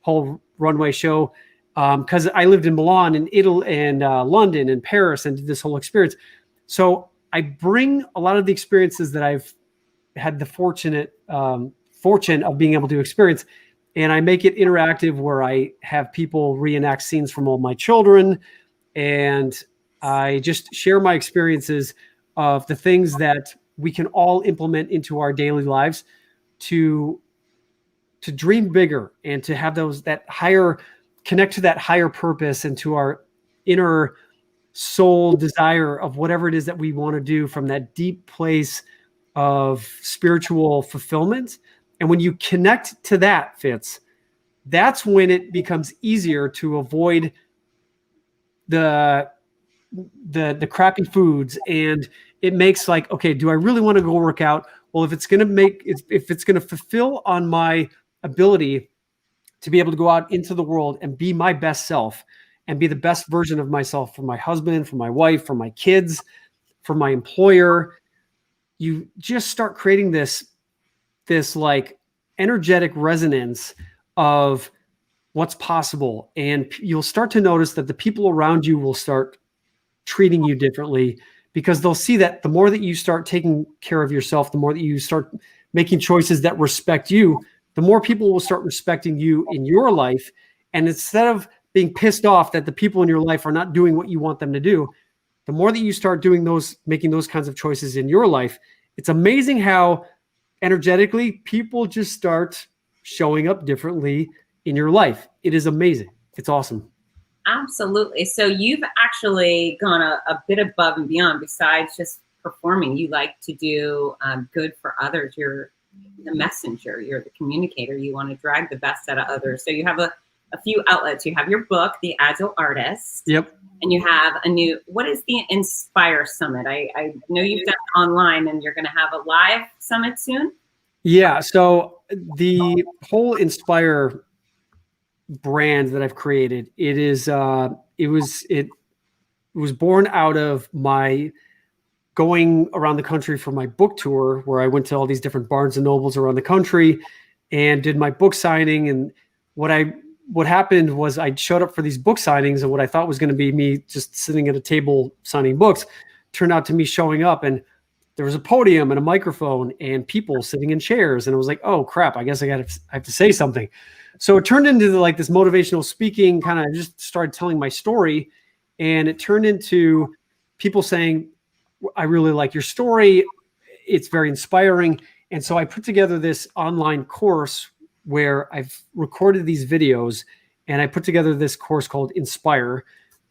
whole runway show. Because I lived in Milan and Italy and London and Paris and did this whole experience. So I bring a lot of the experiences that I've had the fortune of being able to experience, and I make it interactive where I have people reenact scenes from all my children, and I just share my experiences of the things that we can all implement into our daily lives to dream bigger and to have connect to that higher purpose and to our inner soul desire of whatever it is that we want to do from that deep place of spiritual fulfillment. And when you connect to that, Fitz, that's when it becomes easier to avoid the crappy foods. And it makes like, okay, do I really want to go work out? Well, if it's going to fulfill on my ability to be able to go out into the world and be my best self and be the best version of myself for my husband, for my wife, for my kids, for my employer, you just start creating this like energetic resonance of what's possible. And you'll start to notice that the people around you will start treating you differently, because they'll see that the more that you start taking care of yourself, the more that you start making choices that respect you, the more people will start respecting you in your life. And instead of being pissed off that the people in your life are not doing what you want them to do, the more that you start making those kinds of choices in your life, it's amazing how energetically people just start showing up differently in your life. It is amazing. It's awesome. Absolutely. So you've actually gone a bit above and beyond. Besides just performing, you like to do good for others. You're the messenger. You're the communicator. You want to drag the best out of others. So you have a few outlets. You have your book, The Agile Artist. Yep. And you have what is the Inspire Summit? I know you've done it online, and you're going to have a live summit soon. Yeah. So the whole Inspire brand that I've created, it was born out of my going around the country for my book tour, where I went to all these different Barnes and Nobles around the country and did my book signing. And what happened was I showed up for these book signings, and what I thought was going to be me just sitting at a table signing books turned out to me showing up, and there was a podium and a microphone and people sitting in chairs. And I was like, oh crap, I guess I have to say something. So it turned into this motivational speaking, kind of just started telling my story, and it turned into people saying, I really like your story. It's very inspiring. And so I put together this online course where I've recorded these videos, and I put together this course called Inspire.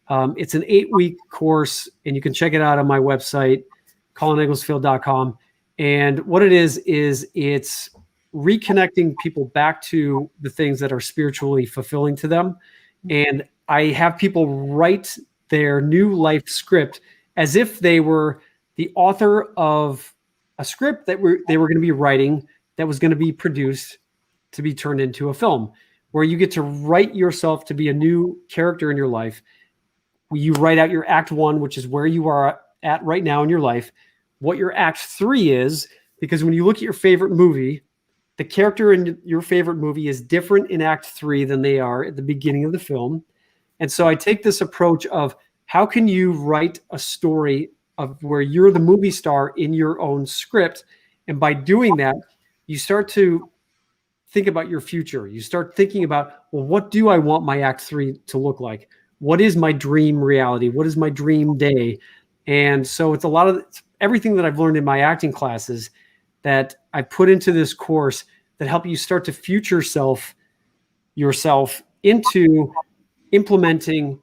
It's an 8-week course, and you can check it out on my website, colinegglesfield.com. And what it is it's reconnecting people back to the things that are spiritually fulfilling to them. And I have people write their new life script as if they were the author of a script that they were going to be writing, that was going to be produced to be turned into a film, where you get to write yourself to be a new character in your life. You write out your act 1, which is where you are at right now in your life, what your act 3 is, because when you look at your favorite movie, the character in your favorite movie is different in act 3 than they are at the beginning of the film. And so I take this approach of how can you write a story of where you're the movie star in your own script. And by doing that, you start to think about your future. You start thinking about, well, what do I want my act 3 to look like? What is my dream reality? What is my dream day? And so it's it's everything that I've learned in my acting classes that I put into this course that help you start to future yourself into implementing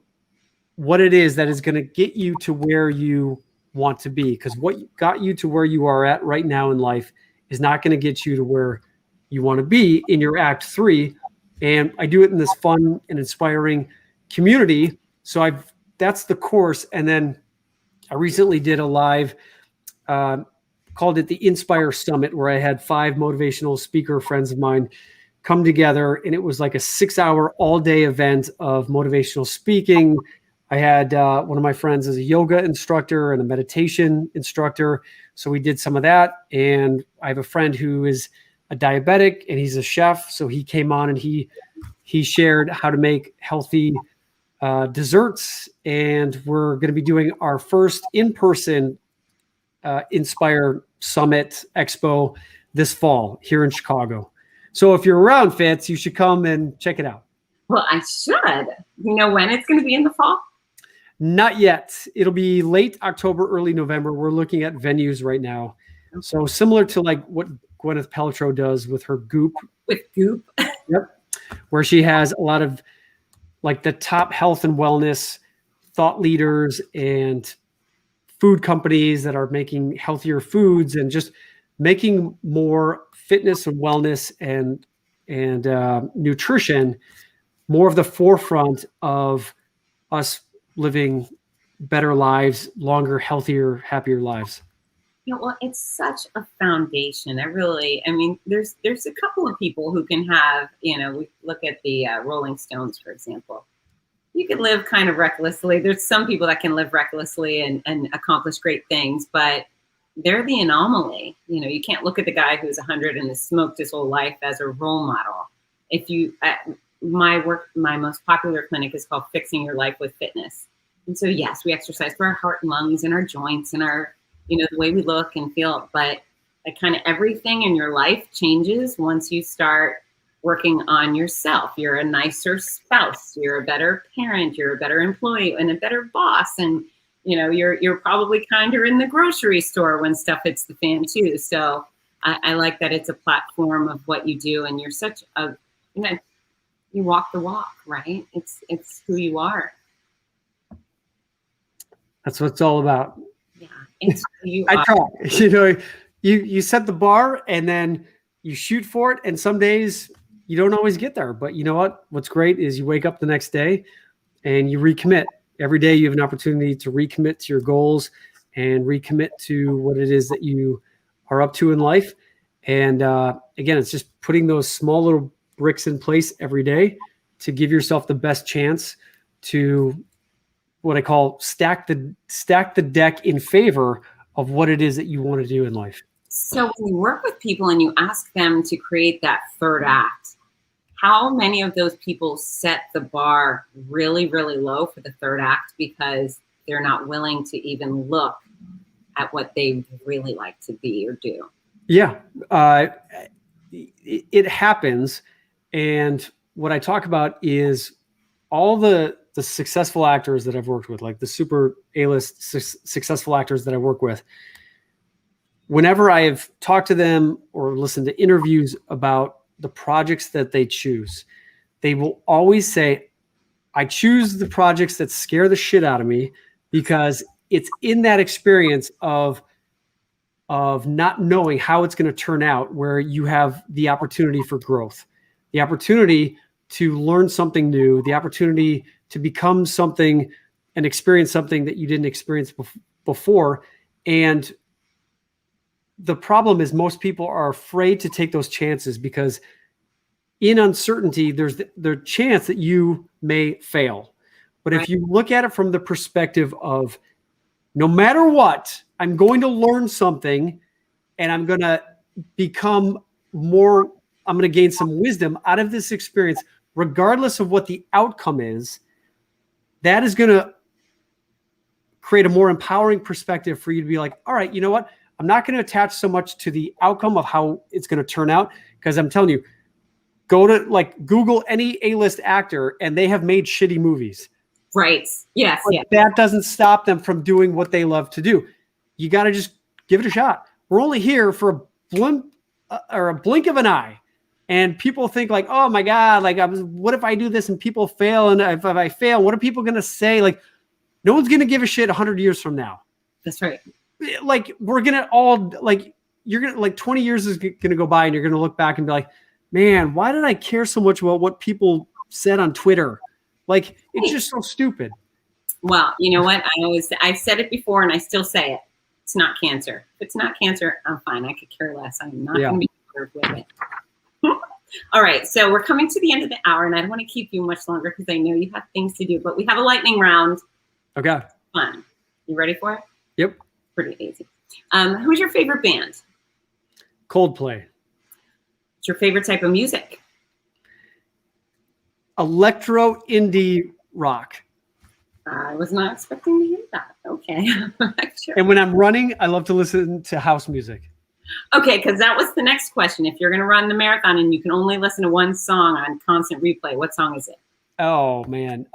what it is that is going to get you to where you want to be. Because what got you to where you are at right now in life is not going to get you to where you want to be in your act 3. And I do it in this fun and inspiring community. So that's the course. And then I recently did a live, called it the Inspire Summit, where I had 5 motivational speaker friends of mine come together. And it was like a 6-hour all-day event of motivational speaking. I had one of my friends as a yoga instructor and a meditation instructor. So we did some of that. And I have a friend who is a diabetic, and he's a chef. So he came on and he shared how to make healthy desserts. And we're going to be doing our first in-person Inspire Summit Expo this fall here in Chicago. So if you're around, Fitz, you should come and check it out. Well, I should. You know when it's going to be in the fall? Not yet. It'll be late October, early November. We're looking at venues right now. So similar to like what Gwyneth Paltrow does with her Goop. With Goop? Yep. Where she has a lot of like the top health and wellness thought leaders and food companies that are making healthier foods and just making more fitness and wellness and nutrition more of the forefront of us living better lives, longer, healthier, happier lives. Well, it's such a foundation. I mean, there's a couple of people who can have, we look at the Rolling Stones, for example. You could live kind of recklessly. There's some people that can live recklessly and accomplish great things, but they're the anomaly. You can't look at the guy who's 100 and has smoked his whole life as a role model. My most popular clinic is called Fixing Your Life with Fitness. And so, yes, we exercise for our heart and lungs and our joints and our, the way we look and feel, but kind of everything in your life changes once you start working on yourself. You're a nicer spouse, you're a better parent, you're a better employee and a better boss. And, you're probably kinder in the grocery store when stuff hits the fan too. So I like that it's a platform of what you do, and you're such a, you walk the walk, right? It's who you are. That's what it's all about. Yeah, it's who you I are. try. You set the bar and then you shoot for it. And some days you don't always get there. But you know what? What's great is you wake up the next day and you recommit. Every day you have an opportunity to recommit to your goals and recommit to what it is that you are up to in life. And again, it's just putting those small little bricks in place every day to give yourself the best chance to what I call stack the deck in favor of what it is that you want to do in life. So when you work with people and you ask them to create that third act, how many of those people set the bar really, really low for the third act because they're not willing to even look at what they really like to be or do? Yeah, it happens. And what I talk about is all the successful actors that I've worked with, like the super A-list successful actors that I work with. Whenever I have talked to them or listened to interviews about the projects that they choose, they will always say, I choose the projects that scare the shit out of me because it's in that experience of not knowing how it's going to turn out where you have the opportunity for growth, the opportunity to learn something new, the opportunity to become something and experience something that you didn't experience before. And the problem is most people are afraid to take those chances because in uncertainty, there's the chance that you may fail. But if you look at it from the perspective of no matter what, I'm going to learn something and I'm going to become more, I'm going to gain some wisdom out of this experience, regardless of what the outcome is, that is going to create a more empowering perspective for you to be like, all right, you know what? I'm not going to attach so much to the outcome of how it's going to turn out. Because I'm telling you, go to like Google any A-list actor and they have made shitty movies. Right. Yes. But that doesn't stop them from doing what they love to do. You got to just give it a shot. We're only here for a blink of an eye. And people think like, oh my God, like what if I do this and people fail? And if I fail, what are people going to say? Like, no one's going to give a shit 100 years from now. That's right. Like we're going to all like, you're going to like 20 years is going to go by and you're going to look back and be like, man, why did I care so much about what people said on Twitter? Like, it's just so stupid. Well, you know what? I've said it before and I still say it. It's not cancer. If it's not cancer, I'm fine. I could care less. I'm not going to be bothered with it. All right. So we're coming to the end of the hour and I don't want to keep you much longer because I know you have things to do, but we have a lightning round. Okay. Fun. You ready for it? Yep. Pretty easy. Who's your favorite band? Coldplay. What's your favorite type of music? Electro indie rock. I was not expecting to hear that. Okay. Sure. And when I'm running, I love to listen to house music. Okay, because that was the next question. If you're going to run the marathon and you can only listen to one song on constant replay, what song is it? Oh man.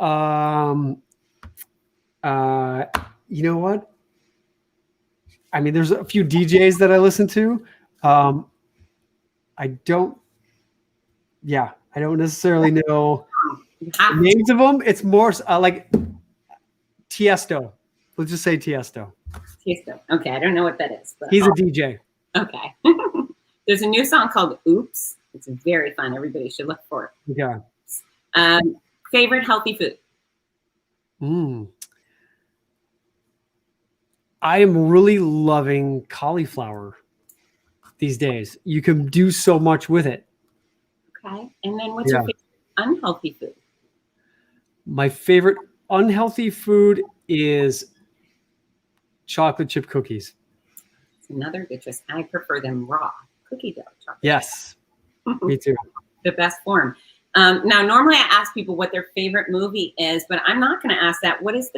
You know what? I mean, there's a few DJs that I listen to. I don't necessarily know the names of them. It's more like Tiesto. Let's just say Tiesto. Tiesto. Okay, I don't know what that is. But he's a DJ. Okay. There's a new song called Oops. It's very fun. Everybody should look for it. Yeah. Favorite healthy food? I am really loving cauliflower these days. You can do so much with it. Okay. And then what's your favorite unhealthy food? My favorite unhealthy food is chocolate chip cookies. It's another good choice. I prefer them raw. Cookie dough chocolate. Yes. Me too. The best form. Now, normally I ask people what their favorite movie is, but I'm not going to ask that. What is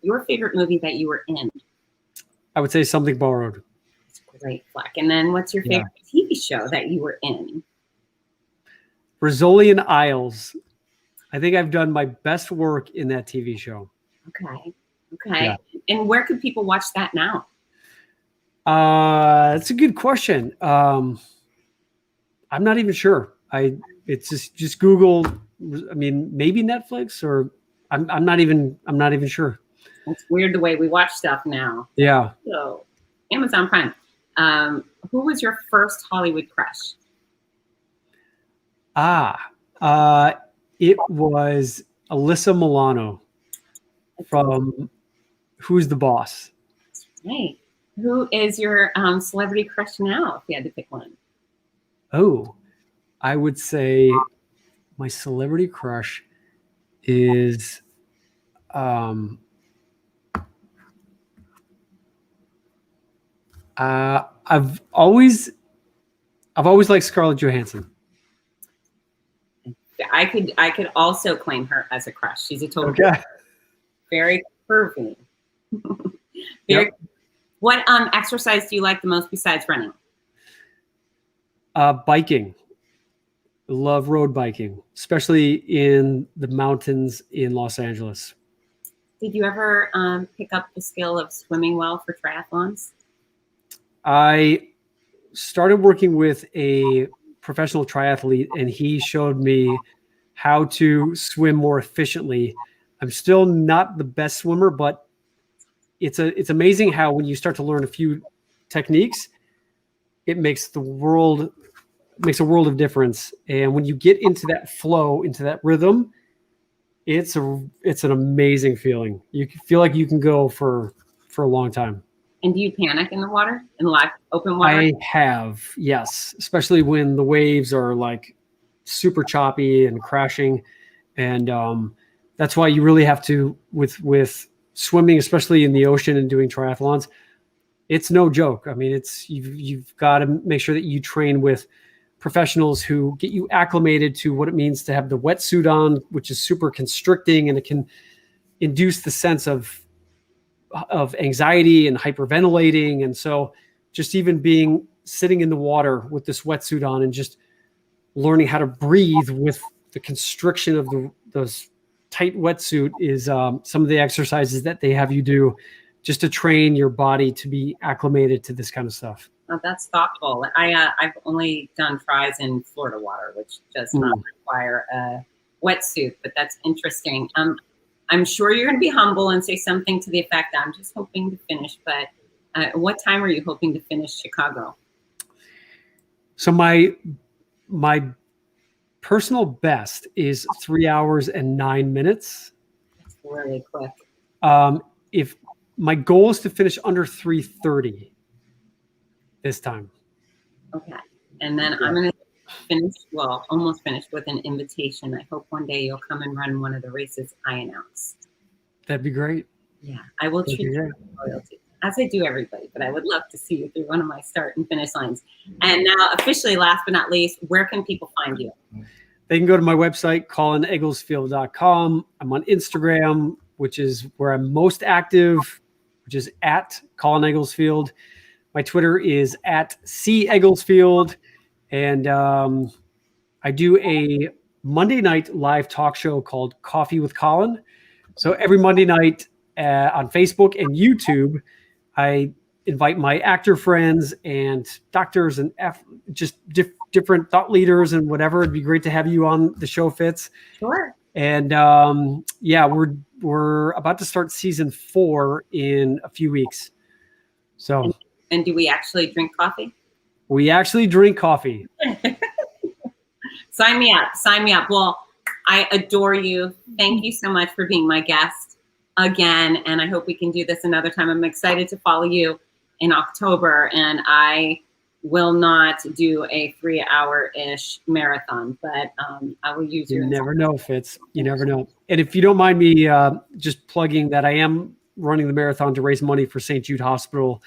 your favorite movie that you were in? I would say Something Borrowed. It's great, Fleck. And then what's your favorite TV show that you were in? Rizzoli and Isles. I think I've done my best work in that TV show. Okay. Yeah. And where could people watch that now? That's a good question. I'm not even sure. It's just Google. I mean, maybe Netflix, or I'm not even sure. It's weird the way we watch stuff now. Yeah. So Amazon Prime. Who was your first Hollywood crush? It was Alyssa Milano from Who's the Boss? Hey, who is your celebrity crush now, if you had to pick one? Oh, I would say my celebrity crush is I've always liked Scarlett Johansson. I could also claim her as a crush. She's a total very curvy. What exercise do you like the most besides running? Biking. Love road biking, especially in the mountains in Los Angeles. Did you ever pick up the skill of swimming well for triathlons? I started working with a professional triathlete, and he showed me how to swim more efficiently. I'm still not the best swimmer, but it's amazing how when you start to learn a few techniques, it makes a world of difference. And when you get into that flow, into that rhythm, it's an amazing feeling. You feel like you can go for a long time. And do you panic in the water, in live open water? I have, yes, especially when the waves are like super choppy and crashing. And that's why you really have to, with swimming, especially in the ocean and doing triathlons, it's no joke. I mean, you've got to make sure that you train with professionals who get you acclimated to what it means to have the wetsuit on, which is super constricting, and it can induce the sense of anxiety and hyperventilating. And so just even sitting in the water with this wetsuit on and just learning how to breathe with the constriction of those tight wetsuit is some of the exercises that they have you do just to train your body to be acclimated to this kind of stuff. Oh, that's thoughtful. I've only done tries in Florida water, which does not require a wetsuit, but that's interesting. I'm sure you're going to be humble and say something to the effect, I'm just hoping to finish, but what time are you hoping to finish Chicago? So my personal best is 3 hours and 9 minutes. That's really quick. If my goal is to finish under 3:30 this time. Okay. And then I'm going to almost finish with an invitation. I hope one day you'll come and run one of the races I announced. That'd be great. Yeah, I will treat you with loyalty, as I do everybody, but I would love to see you through one of my start and finish lines. And now, officially, last but not least, where can people find you? They can go to my website, ColinEgglesfield.com. I'm on Instagram, which is where I'm most active, which is at Colin Egglesfield. My Twitter is at C Egglesfield. And I do a Monday night live talk show called Coffee with Colin. So every Monday night on Facebook and YouTube, I invite my actor friends and doctors and different thought leaders and whatever. It'd be great to have you on the show, Fitz. Sure. And we're about to start season 4 in a few weeks. So. And do we actually drink coffee? We actually drink coffee. Sign me up. Sign me up. Well, I adore you. Thank you so much for being my guest again. And I hope we can do this another time. I'm excited to follow you in October. And I will not do a 3-hour-ish marathon, but I will use you. You never know, Fitz. You never know. And if you don't mind me just plugging that I am running the marathon to raise money for St. Jude Hospital.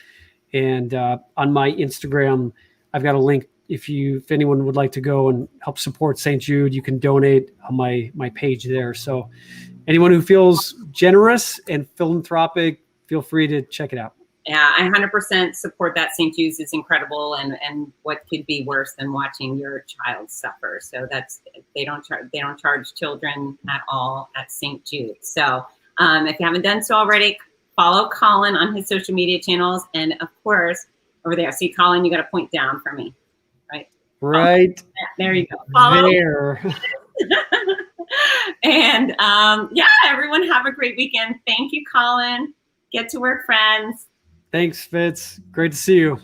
And on my Instagram, I've got a link. If anyone would like to go and help support St. Jude, you can donate on my page there. So anyone who feels generous and philanthropic, feel free to check it out. Yeah, I 100% support that. St. Jude's is incredible, and what could be worse than watching your child suffer? So they don't charge children at all at St. Jude. So if you haven't done so already, follow Colin on his social media channels, and of course over there. See, Colin, you got to point down for me, right? Right. There you go. Follow there. And everyone have a great weekend. Thank you, Colin. Get to work, friends. Thanks, Fitz. Great to see you.